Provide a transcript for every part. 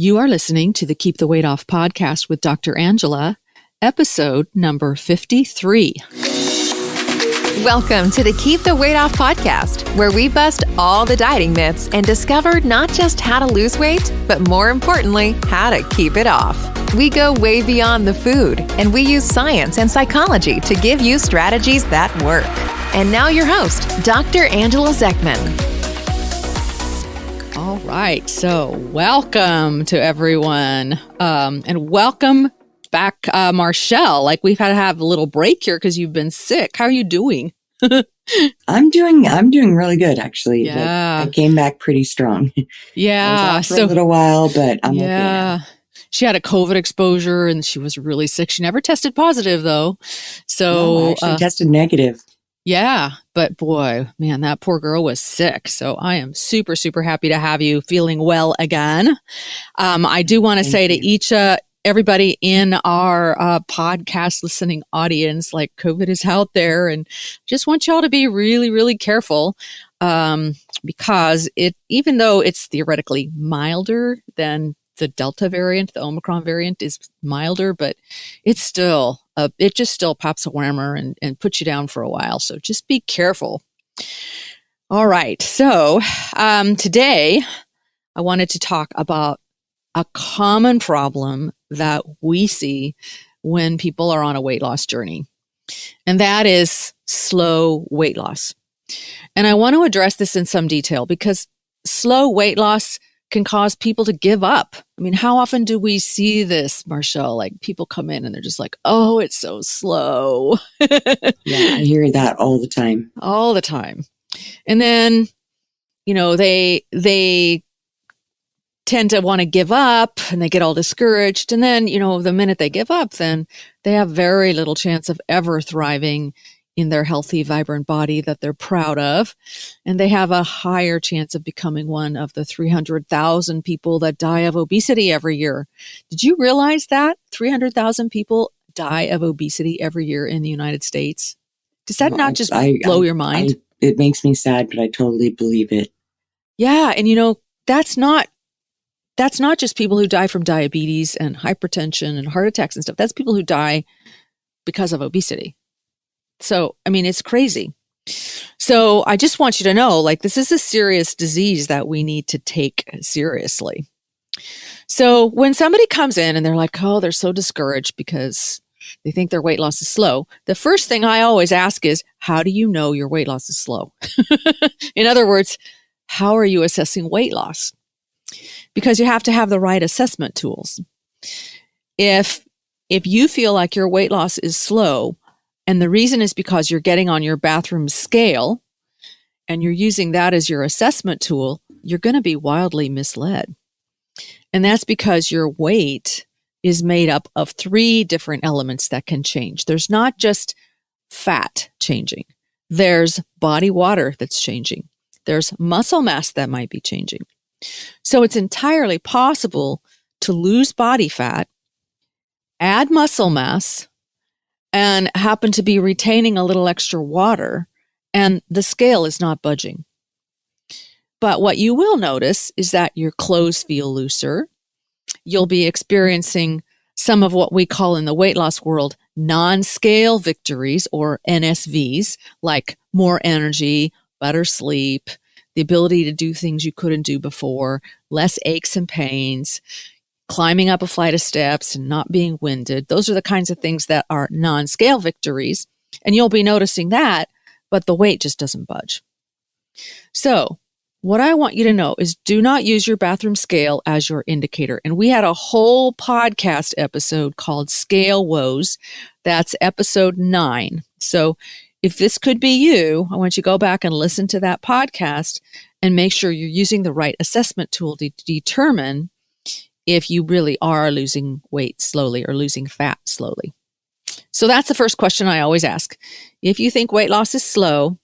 You are listening to the Keep the Weight Off podcast with Dr. Angela, episode number 53. Welcome to the Keep the Weight Off podcast, where we bust all the dieting myths and discover not just how to lose weight, but more importantly, how to keep it off. We go way beyond the food, and we use science and psychology to give you strategies that work. And now your host, Dr. Angela Zechmann. All right, so welcome to everyone, and welcome back, Marchelle. Like, we've had to have a little break here because you've been sick. How are you doing? I'm doing really good, actually. Yeah. I came back pretty strong. Yeah. I was out for a little while, but I'm okay yeah. now. She had a COVID exposure and she was really sick. She never tested positive though. So No, I actually tested negative. yeah, but boy, man, that poor girl was sick. So I am super, super happy to have you feeling well again. I do want to say to everybody in our podcast listening audience, like, COVID is out there, and just want y'all to be really, really careful, because even though it's theoretically milder than the Delta variant, the Omicron variant is milder, but it's still it just still pops a wormer and puts you down for a while. So just be careful. All right. So today I wanted to talk about a common problem that we see when people are on a weight loss journey, and that is slow weight loss. And I want to address this in some detail because slow weight loss can cause people to give up. I mean, how often do we see this, Marchelle? Like, people come in and they're just like, oh, it's so slow. Yeah, I hear that all the time. All the time. And then, they tend to want to give up and they get all discouraged. And then, the minute they give up, then they have very little chance of ever thriving in their healthy, vibrant body that they're proud of. And they have a higher chance of becoming one of the 300,000 people that die of obesity every year. Did you realize that 300,000 people die of obesity every year in the United States? Does that not just blow your mind? It makes me sad, but I totally believe it. Yeah. And that's not just people who die from diabetes and hypertension and heart attacks and stuff. That's people who die because of obesity. So, I mean, it's crazy. So I just want you to know, like, this is a serious disease that we need to take seriously. So when somebody comes in and they're like, oh, they're so discouraged because they think their weight loss is slow, the first thing I always ask is, how do you know your weight loss is slow? In other words, how are you assessing weight loss? Because you have to have the right assessment tools. If you feel like your weight loss is slow, and the reason is because you're getting on your bathroom scale and you're using that as your assessment tool, you're going to be wildly misled. And that's because your weight is made up of 3 different elements that can change. There's not just fat changing. There's body water that's changing. There's muscle mass that might be changing. So it's entirely possible to lose body fat, add muscle mass, and happen to be retaining a little extra water, and the scale is not budging. But what you will notice is that your clothes feel looser. You'll be experiencing some of what we call in the weight loss world non-scale victories, or NSVs, like more energy, better sleep, the ability to do things you couldn't do before, less aches and pains, climbing up a flight of steps and not being winded. Those are the kinds of things that are non-scale victories. And you'll be noticing that, but the weight just doesn't budge. So what I want you to know is, do not use your bathroom scale as your indicator. And we had a whole podcast episode called Scale Woes. That's episode 9. So if this could be you, I want you to go back and listen to that podcast and make sure you're using the right assessment tool to determine if you really are losing weight slowly or losing fat slowly. So that's the first question I always ask. If you think weight loss is slow,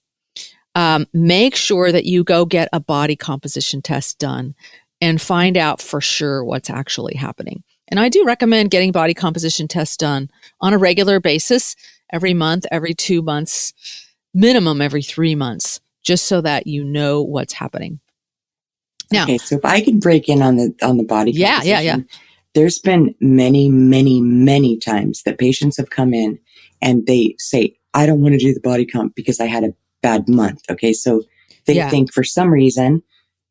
make sure that you go get a body composition test done and find out for sure what's actually happening. And I do recommend getting body composition tests done on a regular basis, every month, every 2 months, minimum every 3 months, just so that you know what's happening. Now, okay, so if I can break in on the body composition, yeah. There's been many, many, many times that patients have come in and they say, I don't want to do the body comp because I had a bad month. Okay, so they think for some reason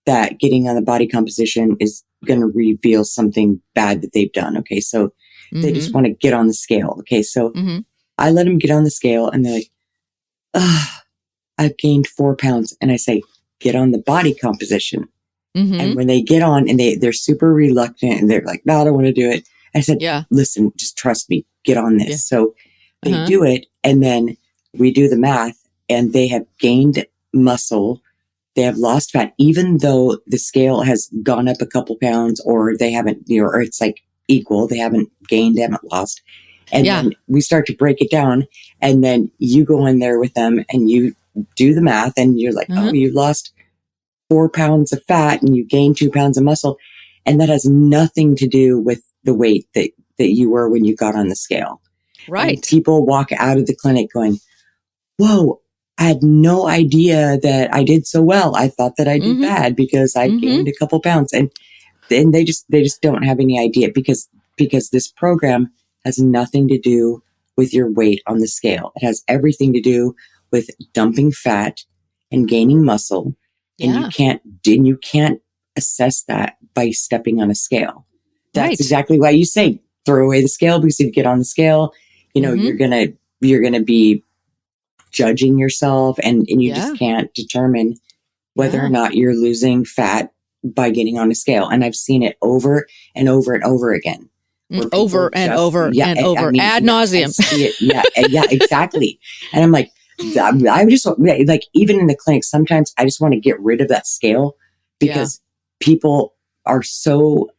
that getting on the body composition is going to reveal something bad that they've done. Okay, so they just want to get on the scale. Okay, so I let them get on the scale and they're like, I've gained 4 pounds. And I say, get on the body composition. And when they get on and they're super reluctant and they're like, no, I don't want to do it. I said, listen, just trust me, get on this. So they do it. And then we do the math and they have gained muscle. They have lost fat, even though the scale has gone up a couple pounds or they haven't, or it's like equal. They haven't gained, they haven't lost. And then we start to break it down. And then you go in there with them and you do the math and you're like, oh, you lost 4 pounds of fat and you gain 2 pounds of muscle. And that has nothing to do with the weight that you were when you got on the scale. Right. And people walk out of the clinic going, whoa, I had no idea that I did so well. I thought that I did bad because I gained a couple pounds. And then they just don't have any idea because this program has nothing to do with your weight on the scale. It has everything to do with dumping fat and gaining muscle. And you can't assess that by stepping on a scale. That's exactly why you say throw away the scale, because if you get on the scale, you're gonna be judging yourself and you just can't determine whether or not you're losing fat by getting on a scale. And I've seen it over and over and over again. Over and over ad nauseum. Yeah, exactly. And I'm like, I just like, even in the clinic, sometimes I just want to get rid of that scale because people are so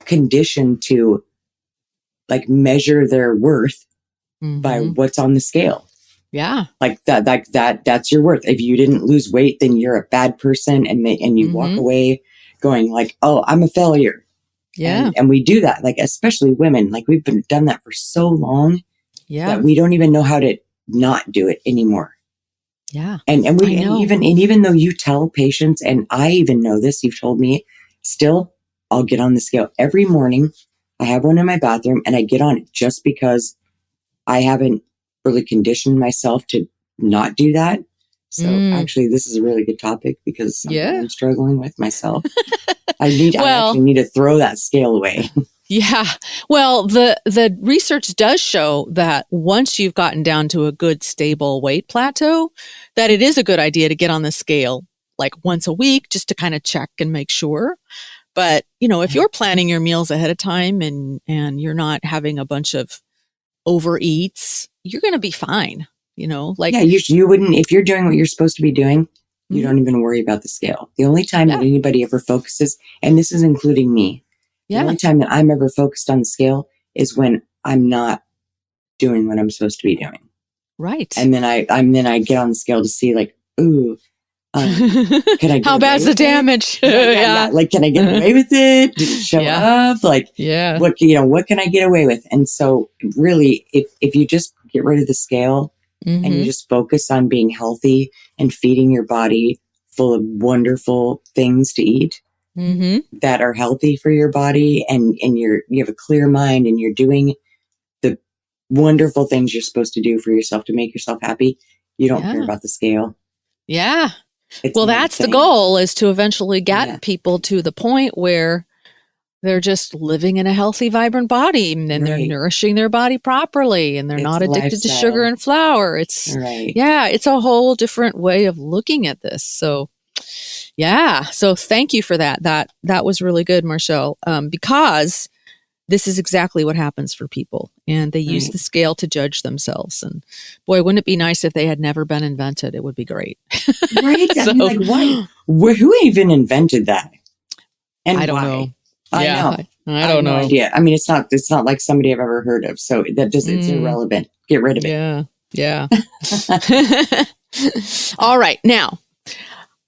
conditioned to like measure their worth by what's on the scale. Yeah. Like that's your worth. If you didn't lose weight, then you're a bad person. And you walk away going like, oh, I'm a failure. Yeah. And we do that, like, especially women, like we've done that for so long that we don't even know how to not do it anymore. Yeah. And even though you tell patients, and I even know this, you've told me, still, I'll get on the scale every morning. I have one in my bathroom and I get on it just because I haven't really conditioned myself to not do that. So actually, this is a really good topic because I'm struggling with myself. I actually need to throw that scale away. Yeah. Well, the research does show that once you've gotten down to a good stable weight plateau, that it is a good idea to get on the scale like once a week just to kind of check and make sure. But, if you're planning your meals ahead of time and you're not having a bunch of overeats, you're going to be fine. You wouldn't, if you're doing what you're supposed to be doing, you don't even worry about the scale. The only time that anybody ever focuses, and this is including me, the only time that I'm ever focused on the scale is when I'm not doing what I'm supposed to be doing. Right. And then I get on the scale to see like, ooh, can I get how bad's the damage? Yeah. Like, can I get away with it? Did it show up? Like, what can I get away with? And so really, if you just get rid of the scale and you just focus on being healthy and feeding your body full of wonderful things to eat that are healthy for your body, and you have a clear mind and you're doing the wonderful things you're supposed to do for yourself to make yourself happy, you don't care about the scale. Yeah. That's the goal, is to eventually get people to the point where they're just living in a healthy, vibrant body, and they're nourishing their body properly, and they're not addicted to sugar and flour. It's it's a whole different way of looking at this. So so thank you for that. That was really good, Marchelle, because this is exactly what happens for people, and they use the scale to judge themselves. And boy, wouldn't it be nice if they had never been invented? It would be great. Right. I mean, like, why? Who even invented that? And I don't why? know. I know. I don't know. No idea. I mean, it's not like somebody I've ever heard of. So that just, it's irrelevant. Get rid of it. Yeah. All right. Now,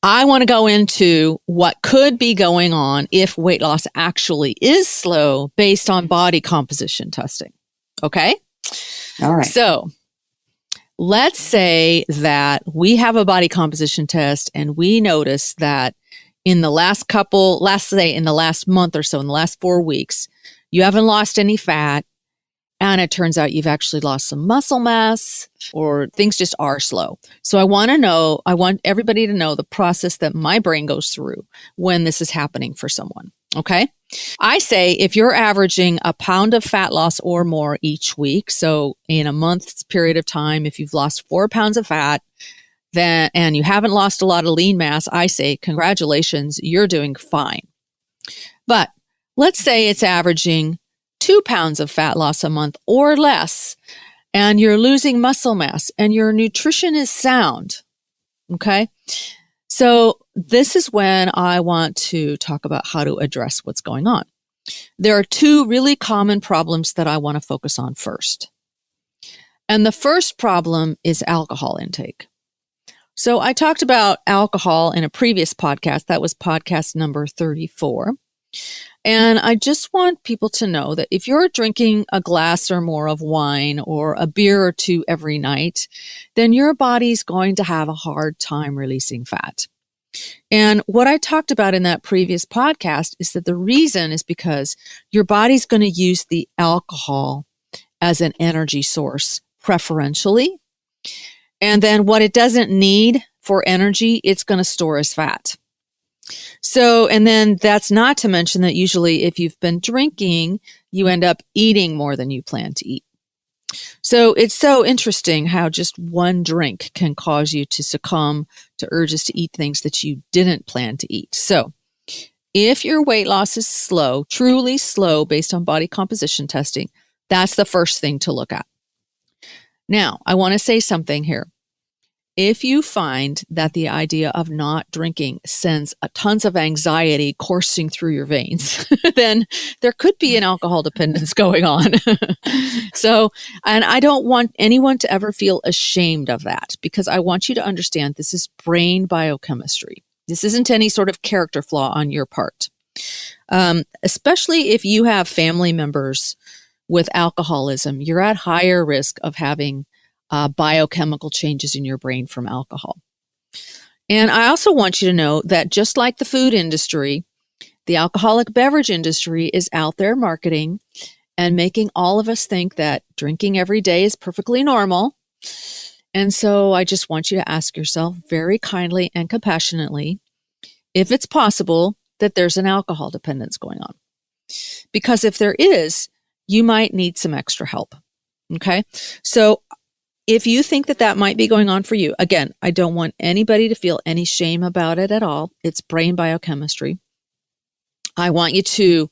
I want to go into what could be going on if weight loss actually is slow based on body composition testing. Okay? All right. So let's say that we have a body composition test and we notice that in the last month or so, in the last 4 weeks, you haven't lost any fat, and it turns out you've actually lost some muscle mass, or things just are slow. So I want everybody to know the process that my brain goes through when this is happening for someone. Okay. I say if you're averaging a pound of fat loss or more each week, so in a month's period of time, if you've lost 4 pounds of fat, and you haven't lost a lot of lean mass, I say, congratulations, you're doing fine. But let's say it's averaging 2 pounds of fat loss a month or less, and you're losing muscle mass and your nutrition is sound. Okay. So this is when I want to talk about how to address what's going on. There are 2 really common problems that I want to focus on first. And the first problem is alcohol intake. So I talked about alcohol in a previous podcast. That was podcast number 34. And I just want people to know that if you're drinking a glass or more of wine or a beer or 2 every night, then your body's going to have a hard time releasing fat. And what I talked about in that previous podcast is that the reason is because your body's going to use the alcohol as an energy source preferentially. And then what it doesn't need for energy, it's going to store as fat. So, and then that's not to mention that usually if you've been drinking, you end up eating more than you plan to eat. So it's so interesting how just one drink can cause you to succumb to urges to eat things that you didn't plan to eat. So if your weight loss is slow, truly slow based on body composition testing, that's the first thing to look at. Now, I want to say something here. If you find that the idea of not drinking sends tons of anxiety coursing through your veins, then there could be an alcohol dependence going on. So, and I don't want anyone to ever feel ashamed of that, because I want you to understand this is brain biochemistry. This isn't any sort of character flaw on your part. Especially if you have family members with alcoholism, you're at higher risk of having biochemical changes in your brain from alcohol. And I also want you to know that just like the food industry, the alcoholic beverage industry is out there marketing and making all of us think that drinking every day is perfectly normal. And so I just want you to ask yourself very kindly and compassionately if it's possible that there's an alcohol dependence going on. Because if there is, you might need some extra help. Okay. So if you think that that might be going on for you, again, I don't want anybody to feel any shame about it at all. It's brain biochemistry. I want you to,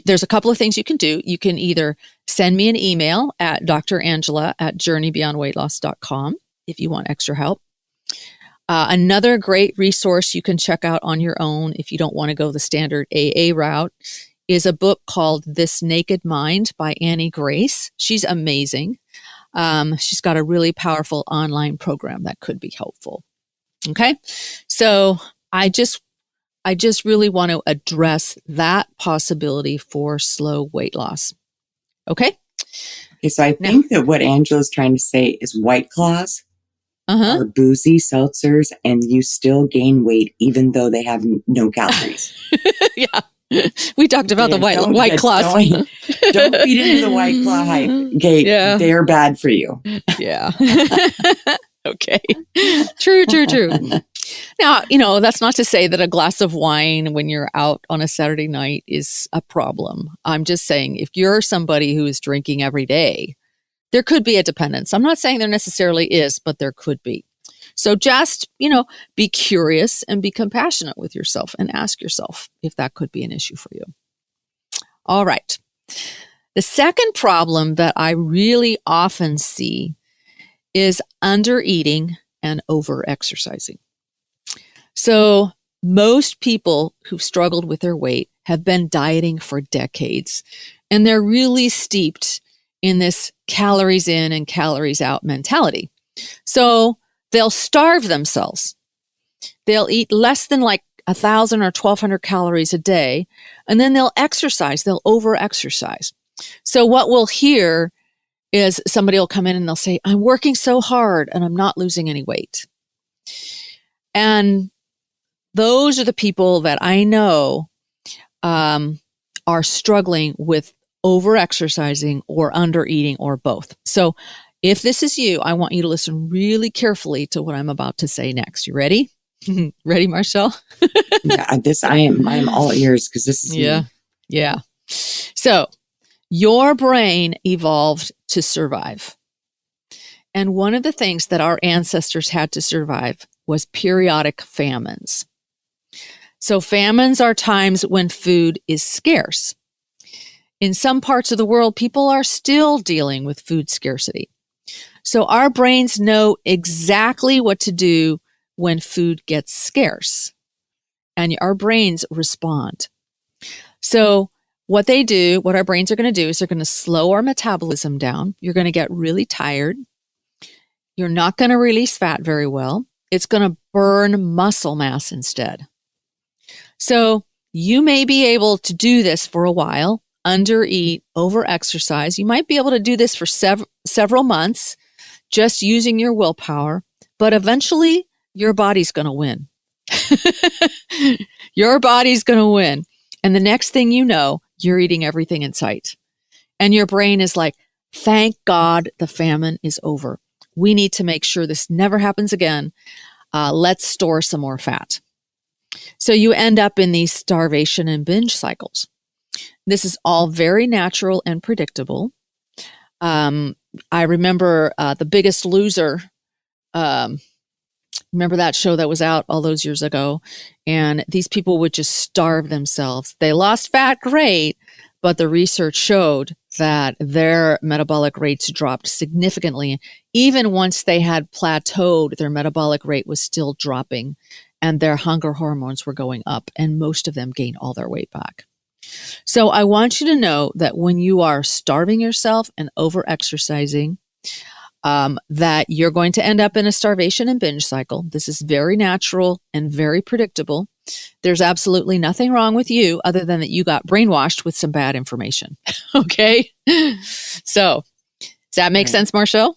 there's a couple of things you can do. You can either send me an email at drangela@journeybeyondweightloss.com if you want extra help. Another great resource you can check out on your own if you don't want to go the standard AA route is a book called This Naked Mind by Annie Grace. She's amazing. She's got a really powerful online program that could be helpful. Okay. So I just really want to address that possibility for slow weight loss. Okay. Okay. So I think that what Angela's trying to say is White Claws are boozy seltzers and you still gain weight even though they have no calories. Yeah. We talked about the white claws. Don't feed into the White Claw hype. Okay, yeah. They're bad for you. Yeah. Okay. True. Now, that's not to say that a glass of wine when you're out on a Saturday night is a problem. I'm just saying if you're somebody who is drinking every day, there could be a dependence. I'm not saying there necessarily is, but there could be. So just, be curious and be compassionate with yourself and ask yourself if that could be an issue for you. All right. The second problem that I really often see is undereating and over-exercising. So most people who've struggled with their weight have been dieting for decades, and they're really steeped in this calories in and calories out mentality. So they'll starve themselves. They'll eat less than 1,000 or 1,200 calories a day, and then they'll exercise. They'll over-exercise. So what we'll hear is somebody will come in and they'll say, I'm working so hard and I'm not losing any weight. And those are the people that I know are struggling with over-exercising or under-eating or both. So if this is you, I want you to listen really carefully to what I'm about to say next. You ready? Ready, Marchelle? Yeah, I am all ears because this is Yeah. me. Yeah. So your brain evolved to survive. And one of the things that our ancestors had to survive was periodic famines. So famines are times when food is scarce. In some parts of the world, people are still dealing with food scarcity. So our brains know exactly what to do when food gets scarce. And our brains respond. So what our brains are going to do is they're going to slow our metabolism down. You're going to get really tired. You're not going to release fat very well. It's going to burn muscle mass instead. So you may be able to do this for a while, undereat, overexercise. You might be able to do this for several months, just using your willpower, but eventually your body's going to win. Your body's going to win. And the next thing you know, you're eating everything in sight. And your brain is like, thank God the famine is over. We need to make sure this never happens again. Let's store some more fat. So you end up in these starvation and binge cycles. This is all very natural and predictable. I remember The Biggest Loser. Remember that show that was out all those years ago? And these people would just starve themselves. They lost fat, great, but the research showed that their metabolic rates dropped significantly. Even once they had plateaued, their metabolic rate was still dropping and their hunger hormones were going up, and most of them gained all their weight back. So I want you to know that when you are starving yourself and over-exercising, that you're going to end up in a starvation and binge cycle. This is very natural and very predictable. There's absolutely nothing wrong with you other than that you got brainwashed with some bad information. Okay? So, does that make sense, Marchelle?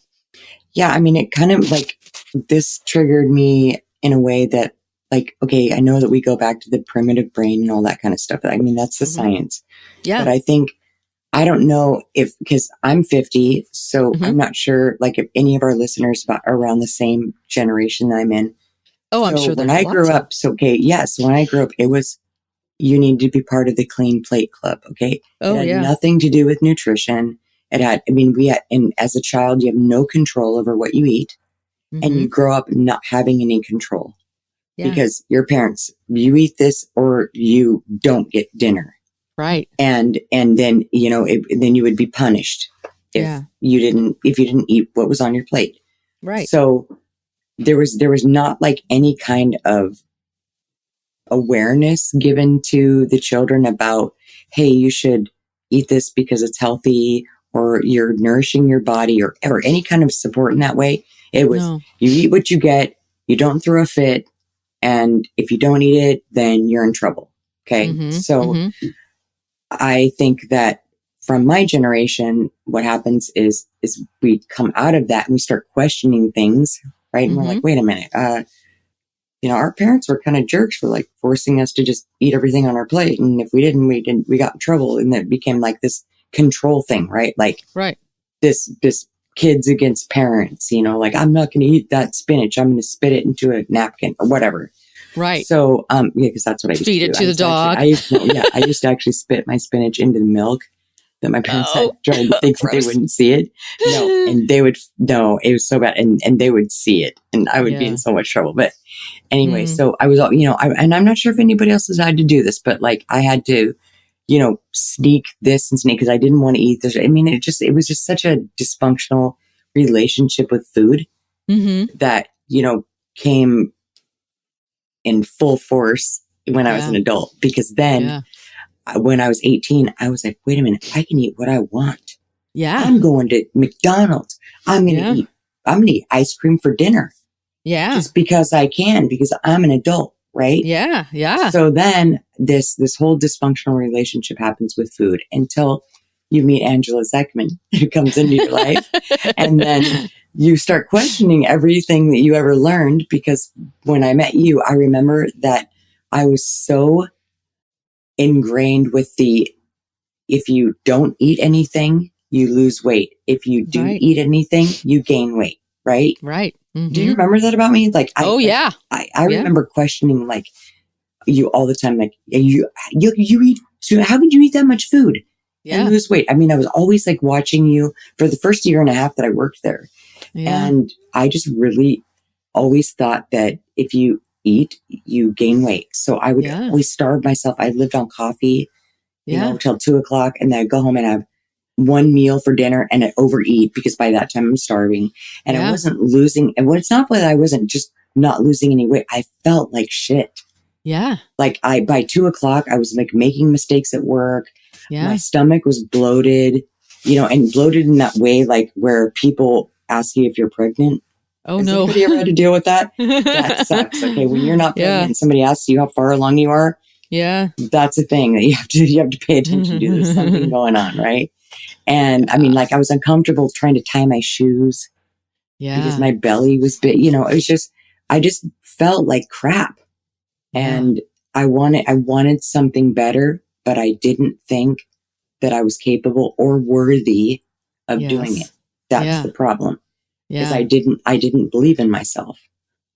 Yeah, I mean, it kind of like this triggered me in a way that, like, okay, I know that we go back to the primitive brain and all that kind of stuff. I mean, that's the science. Yeah. But I don't know if, because I'm 50, so I'm not sure, like, if any of our listeners are around the same generation that I'm in. Oh, I'm sure. When I grew up, when I grew up, it was, you need to be part of the Clean Plate Club, okay? Oh, it had nothing to do with nutrition. It had, and as a child, you have no control over what you eat, and you grow up not having any control. Yeah. Because your parents, you eat this or you don't get dinner. Right. And then, then you would be punished if you didn't eat what was on your plate. Right. So there was not like any kind of awareness given to the children about, hey, you should eat this because it's healthy, or you're nourishing your body, or any kind of support in that way. It was, you eat what you get, you don't throw a fit. And if you don't eat it, then you're in trouble. Okay. So I think that from my generation, what happens is we come out of that and we start questioning things, right? And we're like, wait a minute, our parents were kind of jerks for like forcing us to just eat everything on our plate. And if we didn't, we got in trouble. And it became like this control thing, right? Like this kids against parents, like, I'm not going to eat that spinach. I'm going to spit it into a napkin or whatever. Right. So, because that's what I used to do. Feed it to the dog. I used to actually spit my spinach into the milk that my parents had tried to think that they wouldn't see it. No, and it was so bad. And they would see it and I would be in so much trouble. But anyway, so I was, and I'm not sure if anybody else has had to do this, but like I had to, sneak this and sneak because I didn't want to eat this. I mean, it was just such a dysfunctional relationship with food that, came in full force when I was an adult, because then when I was 18, I was like, wait a minute, I can eat what I want. Yeah. I'm going to McDonald's. I'm going to eat ice cream for dinner. Yeah. Just because I can, because I'm an adult. Right. Yeah. Yeah. So then this whole dysfunctional relationship happens with food until you meet Angela Zechmann, who comes into your life. And then you start questioning everything that you ever learned, because when I met you, I remember that I was so ingrained with if you don't eat anything, you lose weight. If you do eat anything, you gain weight, right? Right. Mm-hmm. Do you remember that about me? Like, yeah. I remember questioning like you all the time. Like, you eat, how could you eat that much food and lose weight? I mean, I was always like watching you for the first year and a half that I worked there. Yeah. And I just really always thought that if you eat, you gain weight. So I would always starve myself. I lived on coffee, till 2:00, and then I'd go home and have one meal for dinner and I'd overeat because by that time I'm starving and I wasn't losing. And it's not that I wasn't just not losing any weight. I felt like shit. Yeah. Like by 2:00, I was like making mistakes at work. Yeah. My stomach was bloated, and bloated in that way, like where people ask you if you're pregnant. Oh, Has no. anybody ever had to deal with that? That sucks. Okay. When you're not pregnant and somebody asks you how far along you are. Yeah. That's a thing that you have to pay attention to. There's something going on. Right. And I mean, like I was uncomfortable trying to tie my shoes. Yeah. Because my belly was big, it was just, I just felt like crap. And I wanted something better, but I didn't think that I was capable or worthy of doing it. That's the problem. Because I didn't believe in myself.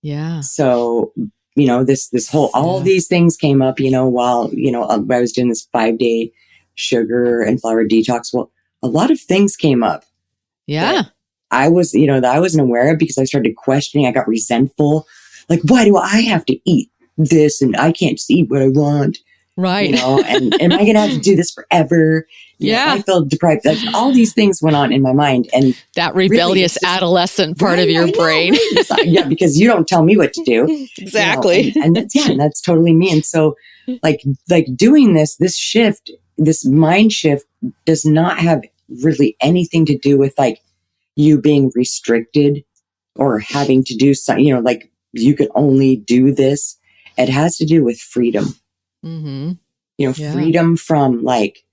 Yeah. So, this whole, all these things came up, while, I was doing this 5-day sugar and flour detox. Well, a lot of things came up. Yeah. I was, that I wasn't aware of because I started questioning. I got resentful. Like, why do I have to eat this? And I can't just eat what I want. Right. And am I going to have to do this forever? I felt deprived. Like, all these things went on in my mind. And that rebellious adolescent part of your brain. Right? Yeah, because you don't tell me what to do. Exactly. And that's totally me. And so like doing this shift, this mind shift does not have really anything to do with like you being restricted or having to do something, like you can only do this. It has to do with freedom. Mm-hmm. Freedom from like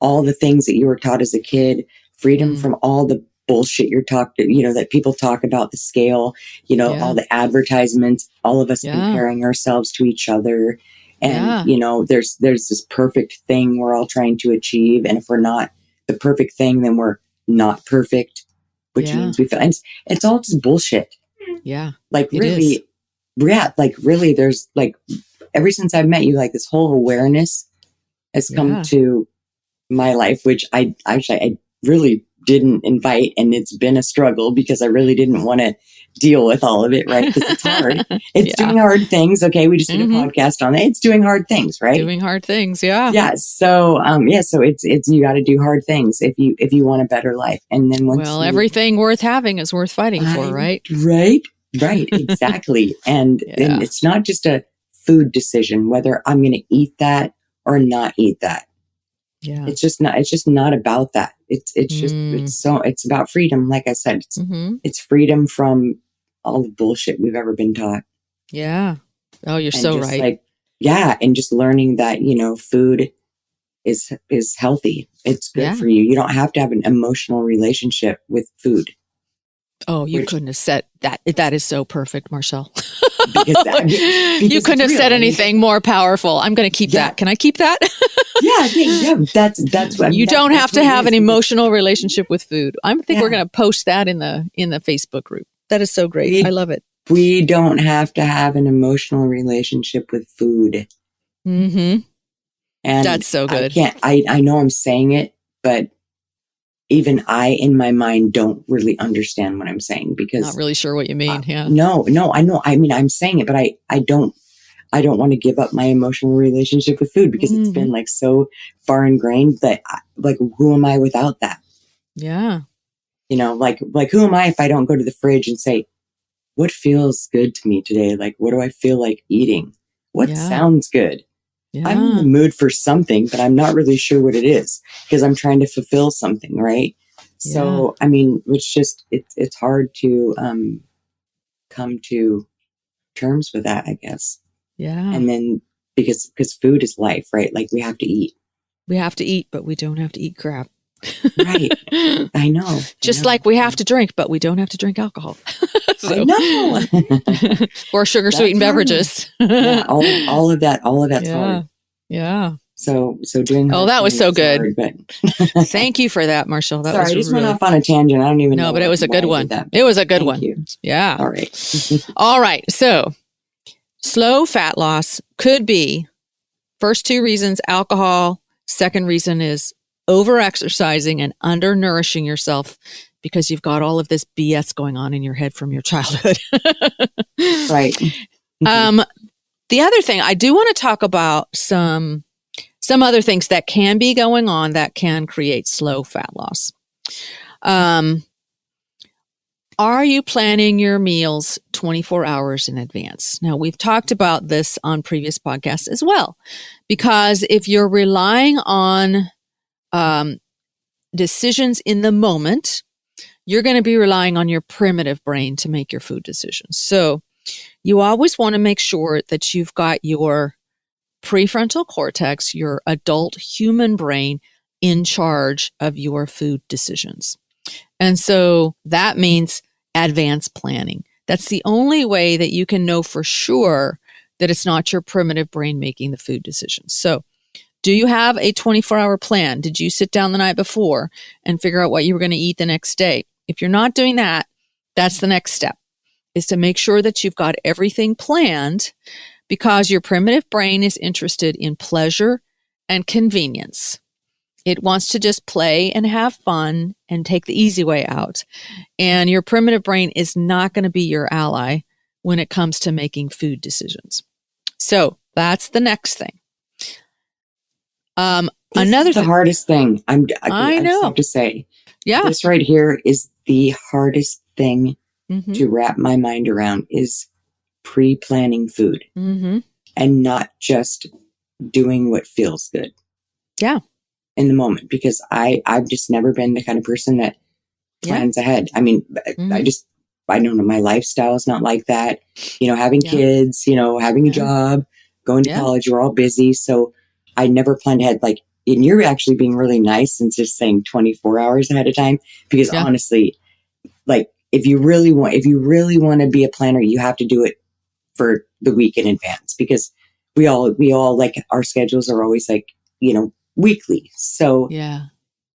all the things that you were taught as a kid, freedom from all the bullshit you're taught, that people talk about, the scale, all the advertisements, all of us comparing ourselves to each other. And, there's this perfect thing we're all trying to achieve. And if we're not the perfect thing, then we're not perfect, which means we feel, and it's all just bullshit. Yeah. Like really, like really there's like, ever since I've met you, like this whole awareness has come to my life, which I really didn't invite. And it's been a struggle because I really didn't want to deal with all of it, right? Because it's hard. It's doing hard things. Okay. We just did a podcast on it. It's doing hard things, right? Doing hard things. Yeah. Yeah. So, so it's, you got to do hard things if you want a better life. And then everything worth having is worth fighting for, right? Right. Exactly. And it's not just a food decision, whether I'm going to eat that or not eat that. Yeah. It's just not about that. It's about freedom. Like I said, it's freedom from all the bullshit we've ever been taught. Yeah. Oh, you're so right. And just learning that, food is healthy. It's good for you. You don't have to have an emotional relationship with food. Oh, you couldn't have said that. That is so perfect, Marchelle. Because you couldn't have said anything more powerful. I'm going to keep that. Can I keep that? That's what you don't have to have an emotional relationship with food. I think we're going to post that in the Facebook group. That is so great. I love it. We don't have to have an emotional relationship with food. Mm-hmm. And that's so good. I know I'm saying it, but even I, in my mind, don't really understand what I'm saying because not really sure what you mean. No, I know. I mean, I'm saying it, but I don't want to give up my emotional relationship with food because it's been like so far ingrained that like, who am I without that? Yeah. Like who am I if I don't go to the fridge and say, what feels good to me today? Like, what do I feel like eating? What sounds good? Yeah. I'm in the mood for something, but I'm not really sure what it is because I'm trying to fulfill something, right? Yeah. So, I mean, it's hard to come to terms with that, I guess. Yeah. And then because food is life, right? Like we have to eat. We have to eat, but we don't have to eat crap. Right. I know. Just like we have to drink, but we don't have to drink alcohol. I know. Or sugar sweetened beverages. Yeah. All of that's hard. Yeah. So doing. Oh, that was so good. Hard, but thank you for that, Marchelle. That sorry, was I just really... went off on a tangent. I don't even know. No, but it was a good one. It was a good one. You. Yeah. All right. All right. So slow fat loss could be first two reasons, alcohol. Second reason is over-exercising and under-nourishing yourself because you've got all of this BS going on in your head from your childhood. Right. The other thing, I do want to talk about some other things that can be going on that can create slow fat loss. Are you planning your meals 24 hours in advance? Now, we've talked about this on previous podcasts as well, because if you're relying on decisions in the moment, you're going to be relying on your primitive brain to make your food decisions. So you always want to make sure that you've got your prefrontal cortex, your adult human brain, in charge of your food decisions. And so that means advanced planning. That's the only way that you can know for sure that it's not your primitive brain making the food decisions. So do you have a 24-hour plan? Did you sit down the night before and figure out what you were going to eat the next day? If you're not doing that, that's the next step, is to make sure that you've got everything planned, because your primitive brain is interested in pleasure and convenience. It wants to just play and have fun and take the easy way out. And your primitive brain is not going to be your ally when it comes to making food decisions. So that's the next thing. The hardest thing. I know. just have to say, yeah, this right here is the hardest thing to wrap my mind around, is pre-planning food and not just doing what feels good. Yeah. In the moment, because I've just never been the kind of person that plans ahead. I mean, I don't know, my lifestyle is not like that. Having kids, having a job, going to college, we're all busy. So I never planned ahead. And you're actually being really nice and just saying 24 hours ahead of time, because honestly, if you really want to be a planner, you have to do it for the week in advance, because we all our schedules are always weekly. So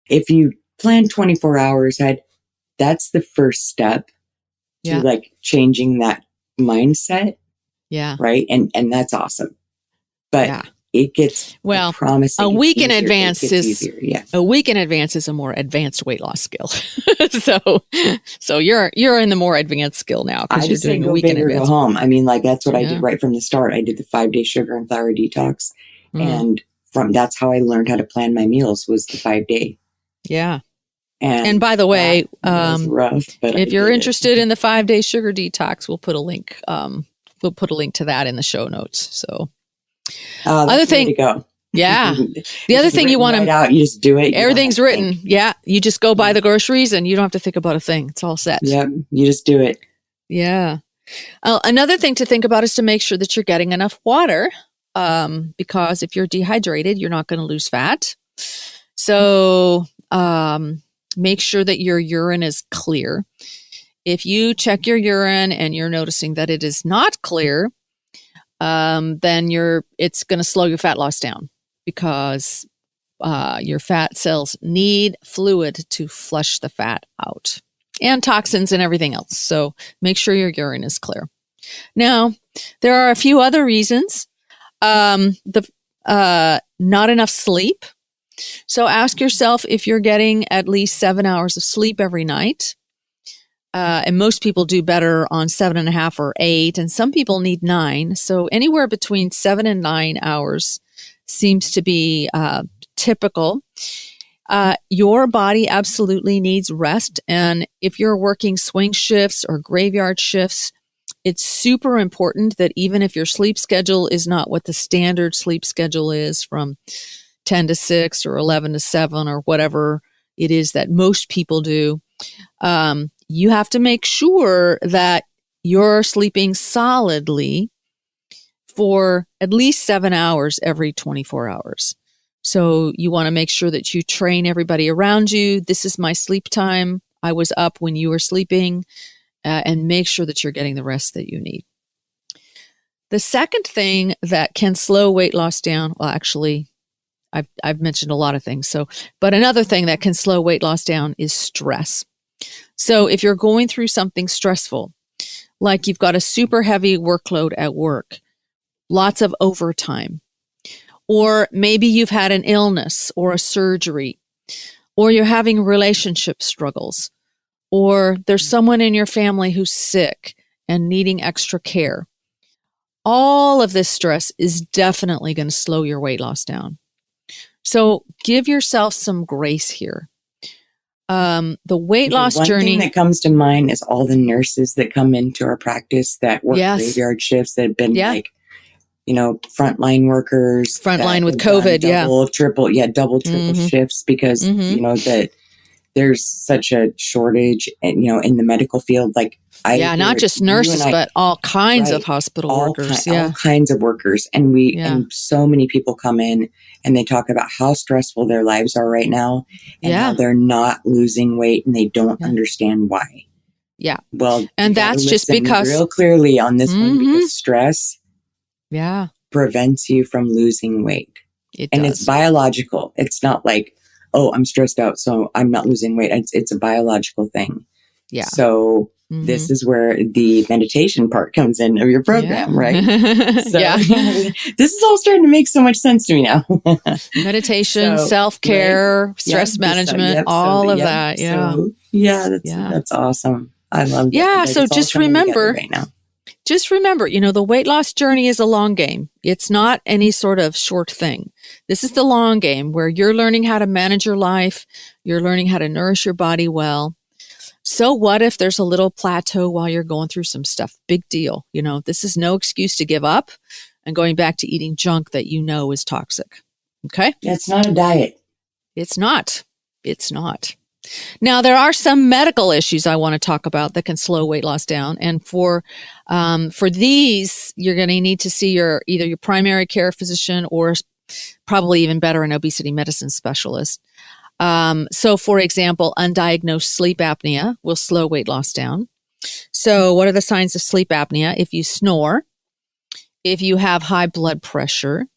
if you plan 24 hours ahead, that's the first step to changing that mindset. Yeah. Right. And that's awesome. But it gets, I promise, a week in advance a week in advance is a more advanced weight loss skill. so you're in the more advanced skill now, because you're doing a week in advance. Go home. I mean, that's what I did right from the start. I did the 5-day sugar and flour detox, and that's how I learned how to plan my meals, was the 5-day. Yeah. And by the way, was rough, but if you're interested in the 5-day sugar detox, we'll put a link. We'll put a link to that in the show notes. So other thing to go. Yeah. The other thing you want to out, you just do it. Everything's written. Think. Yeah. You just go buy the groceries and you don't have to think about a thing. It's all set. Yeah. You just do it. Yeah. Another thing to think about is to make sure that you're getting enough water. Because if you're dehydrated, you're not going to lose fat. So make sure that your urine is clear. If you check your urine and you're noticing that it is not clear, then it's going to slow your fat loss down, because your fat cells need fluid to flush the fat out, and toxins and everything else. So make sure your urine is clear. Now, there are a few other reasons. Not enough sleep. So ask yourself if you're getting at least 7 hours of sleep every night. And most people do better on 7.5 or 8, and some people need 9. So anywhere between 7 and 9 hours seems to be typical. Your body absolutely needs rest. And if you're working swing shifts or graveyard shifts, it's super important that even if your sleep schedule is not what the standard sleep schedule is, from 10 to 6 or 11 to 7 or whatever it is that most people do, you have to make sure that you're sleeping solidly for at least 7 hours every 24 hours. So you want to make sure that you train everybody around you. This is my sleep time. I was up when you were sleeping, and make sure that you're getting the rest that you need. The second thing that can slow weight loss down, well, actually, I've mentioned a lot of things. But another thing that can slow weight loss down is stress. So if you're going through something stressful, like you've got a super heavy workload at work, lots of overtime, or maybe you've had an illness or a surgery, or you're having relationship struggles, or there's someone in your family who's sick and needing extra care. All of this stress is definitely going to slow your weight loss down. So give yourself some grace here. The weight loss journey. One thing that comes to mind is all the nurses that come into our practice that work graveyard shifts that have been frontline workers. Frontline with COVID, double, triple shifts because, that there's such a shortage and, in the medical field. Like not just nurses, but all kinds of hospital workers. All kinds of workers. And and so many people come in and they talk about how stressful their lives are right now and how they're not losing weight and they don't understand why. Yeah. Well, and that's just because real clearly on this one, because stress prevents you from losing weight. It's biological. It's not like, oh, I'm stressed out, so I'm not losing weight. It's a biological thing. Yeah. So this is where the meditation part comes in of your program, right? So this is all starting to make so much sense to me now. Meditation, self-care, stress management, all of that. Yeah. So, that's awesome. I love it. Yeah. So just remember right now. Just remember, the weight loss journey is a long game. It's not any sort of short thing. This is the long game where you're learning how to manage your life. You're learning how to nourish your body well. So what if there's a little plateau while you're going through some stuff? Big deal. This is no excuse to give up and going back to eating junk that is toxic. Okay? It's not a diet. It's not. It's not. Now, there are some medical issues I want to talk about that can slow weight loss down. And for these, you're going to need to see either your primary care physician or probably even better, an obesity medicine specialist. So, for example, undiagnosed sleep apnea will slow weight loss down. So what are the signs of sleep apnea? If you snore, if you have high blood pressure,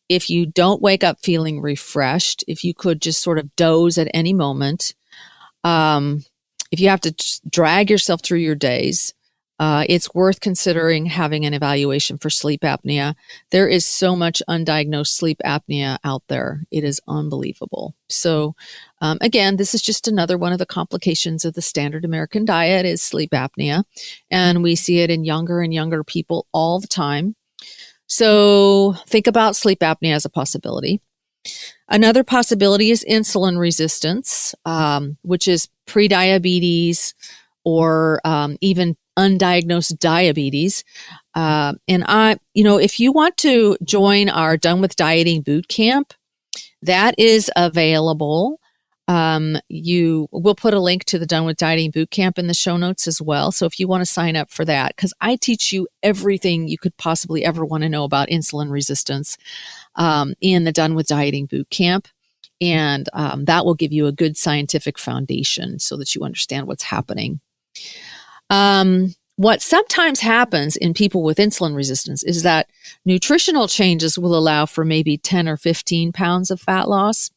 if you don't wake up feeling refreshed, if you could just sort of doze at any moment, if you have to drag yourself through your days, it's worth considering having an evaluation for sleep apnea. There is so much undiagnosed sleep apnea out there. It is unbelievable. So, again, this is just another one of the complications of the standard American diet is sleep apnea. And we see it in younger and younger people all the time. So think about sleep apnea as a possibility. Another possibility is insulin resistance, which is prediabetes or even undiagnosed diabetes. If you want to join our Done with Dieting boot camp, that is available. We'll put a link to the Done with Dieting boot camp in the show notes as well. So if you want to sign up for that, because I teach you everything you could possibly ever want to know about insulin resistance in the Done with Dieting boot camp. And that will give you a good scientific foundation so that you understand what's happening. What sometimes happens in people with insulin resistance is that nutritional changes will allow for maybe 10 or 15 pounds of fat loss,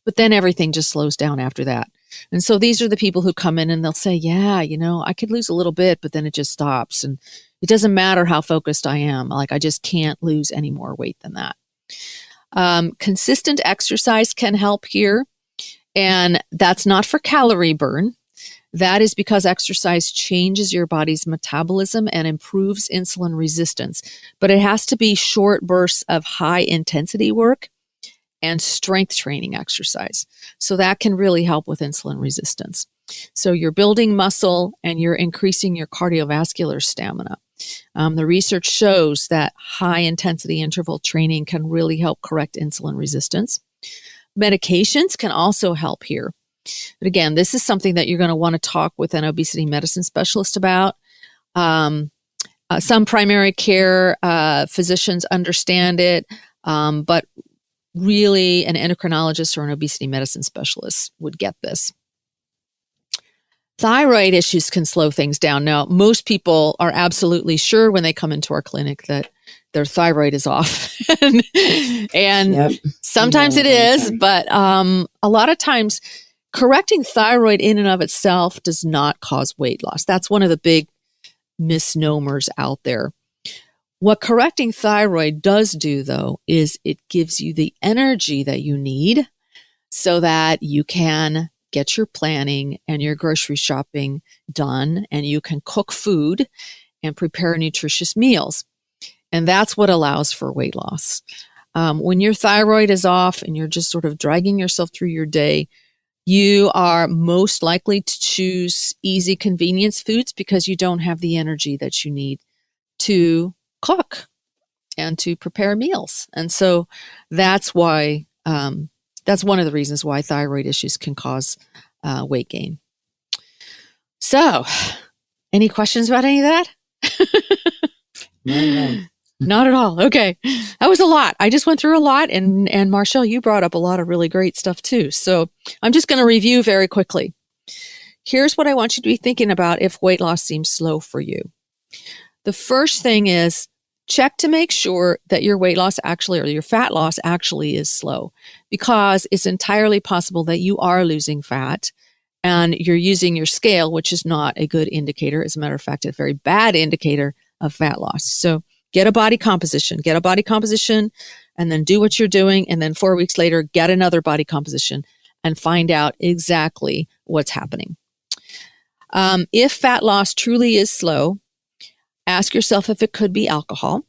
but then everything just slows down after that. And so these are the people who come in and they'll say, I could lose a little bit, but then it just stops. And it doesn't matter how focused I am. Like, I just can't lose any more weight than that. Consistent exercise can help here. And that's not for calorie burn. That is because exercise changes your body's metabolism and improves insulin resistance. But it has to be short bursts of high intensity work and strength training exercise. So that can really help with insulin resistance. So you're building muscle and you're increasing your cardiovascular stamina. The research shows that high intensity interval training can really help correct insulin resistance. Medications can also help here. But again, this is something that you're going to want to talk with an obesity medicine specialist about. Some primary care physicians understand it, but really an endocrinologist or an obesity medicine specialist would get this. Thyroid issues can slow things down. Now, most people are absolutely sure when they come into our clinic that their thyroid is off. and Yep. sometimes it is, but a lot of times correcting thyroid in and of itself does not cause weight loss. That's one of the big misnomers out there. What correcting thyroid does do, though, is it gives you the energy that you need so that you can get your planning and your grocery shopping done, and you can cook food and prepare nutritious meals. And that's what allows for weight loss. When your thyroid is off and you're just sort of dragging yourself through your day, you are most likely to choose easy convenience foods because you don't have the energy that you need to cook and to prepare meals. And so that's why, that's one of the reasons why thyroid issues can cause weight gain. So, any questions about any of that? No. Not at all. Okay. That was a lot. I just went through a lot. And Marchelle, you brought up a lot of really great stuff too. So I'm just going to review very quickly. Here's what I want you to be thinking about if weight loss seems slow for you. The first thing is check to make sure that your weight loss actually, or your fat loss actually is slow, because it's entirely possible that you are losing fat and you're using your scale, which is not a good indicator. As a matter of fact, a very bad indicator of fat loss. So get a body composition, and then do what you're doing. And then 4 weeks later, get another body composition and find out exactly what's happening. If fat loss truly is slow, ask yourself if it could be alcohol.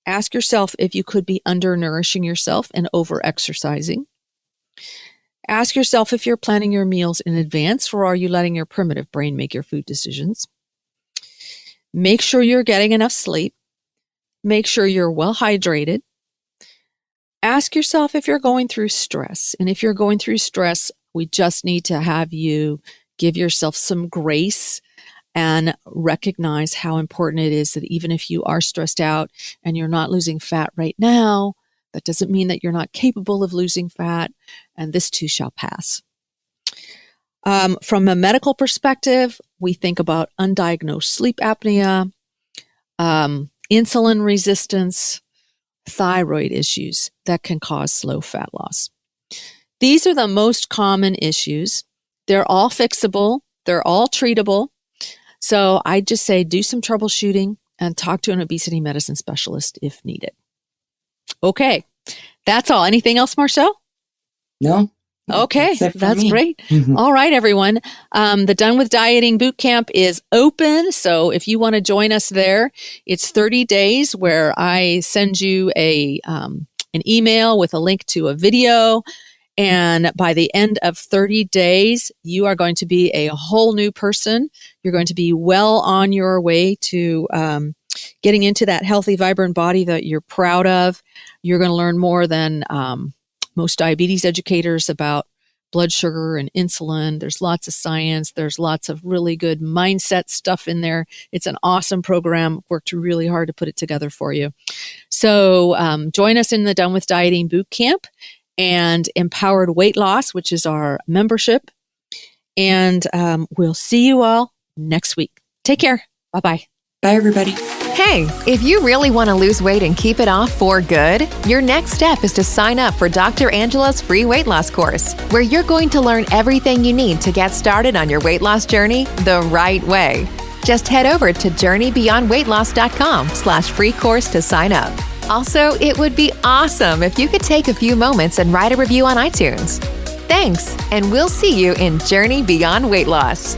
Ask yourself if you could be undernourishing yourself and over-exercising. Ask yourself if you're planning your meals in advance, or are you letting your primitive brain make your food decisions? Make sure you're getting enough sleep. Make sure you're well hydrated. Ask yourself if you're going through stress. And if you're going through stress, we just need to have you give yourself some grace and recognize how important it is that even if you are stressed out and you're not losing fat right now, that doesn't mean that you're not capable of losing fat, and this too shall pass. From a medical perspective, we think about undiagnosed sleep apnea, insulin resistance, thyroid issues that can cause slow fat loss. These are the most common issues. They're all fixable. They're all treatable. So I just say do some troubleshooting and talk to an obesity medicine specialist if needed. Okay, that's all. Anything else, Marchelle? No. Okay, that's great. All right, everyone. The Done with Dieting Bootcamp is open. So if you want to join us there, it's 30 days where I send you an email with a link to a video. And by the end of 30 days, you are going to be a whole new person. You're going to be well on your way to getting into that healthy, vibrant body that you're proud of. You're going to learn more than most diabetes educators about blood sugar and insulin. There's lots of science. There's lots of really good mindset stuff in there. It's an awesome program. Worked really hard to put it together for you. So join us in the Done with Dieting Bootcamp and Empowered Weight Loss, which is our membership. And we'll see you all next week. Take care. Bye-bye. Bye, everybody. Hey, if you really want to lose weight and keep it off for good, your next step is to sign up for Dr. Angela's free weight loss course, where you're going to learn everything you need to get started on your weight loss journey the right way. Just head over to JourneyBeyondWeightLoss.com/free course to sign up. Also, it would be awesome if you could take a few moments and write a review on iTunes. Thanks, and we'll see you in Journey Beyond Weight Loss.